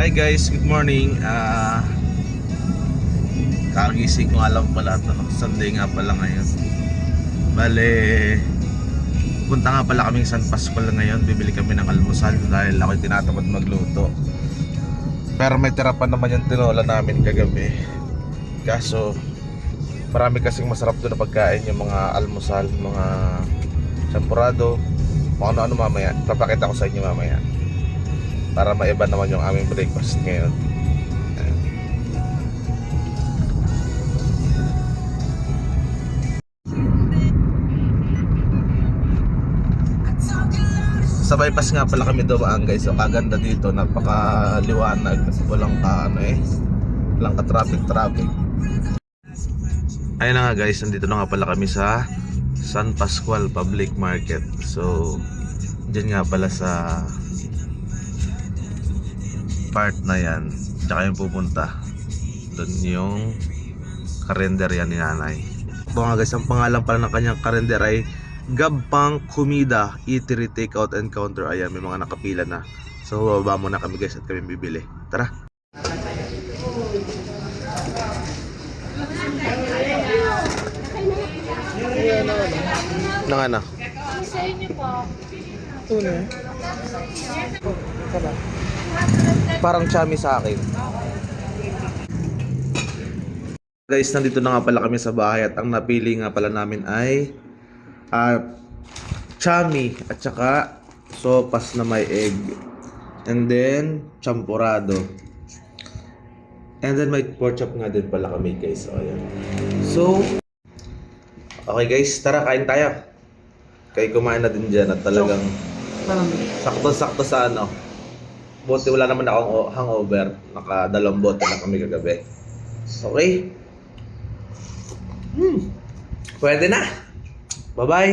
Hi guys, good morning. Kagising ko nga lang pala ito, no? Sunday nga pala ngayon. Bale, pupunta nga pala kaming San Pascual ngayon. Bibili kami ng almusal dahil ako'y tinatamad magluto. Pero may tira pa naman yung tinola namin kagabi. Kaso, marami kasing masarap doon na pagkain, yung mga almusal, mga champurado, kung ano-ano mamaya. Papakita ko sa inyo mamaya para maiba naman yung aming breakfast ngayon. Sa bypass nga pala kami dumaan guys. So kaganda dito, napakaliwanag, walang walang ka-traffic. Ayun na nga guys, nandito na nga pala kami sa San Pascual Public Market. So dyan nga pala sa part na yan, tsaka yung pupunta doon yung karinderya ni nanay. Ito nga guys, ang pangalan pala ng kanyang karender ay Gabpang Comida Eatery Takeout and Counter. Ayan, may mga nakapila na. So bababa muna kami guys at kami bibili. Tara! Nang ano? Sa inyo po. Una. Parang chami sa akin. Guys, nandito na nga pala kami sa bahay at ang napili nga pala namin ay chami at saka sopas na may egg. And then champurado. And then may pork chop nga din pala kami guys. So ayan. So okay guys, tara kain tayo. Kaya kumain na din dyan at talagang sakto-sakto sa ano. Buti wala naman akong hangover. Nakadalawang bote na kami kagabi. Okay? Pwede na. Bye-bye.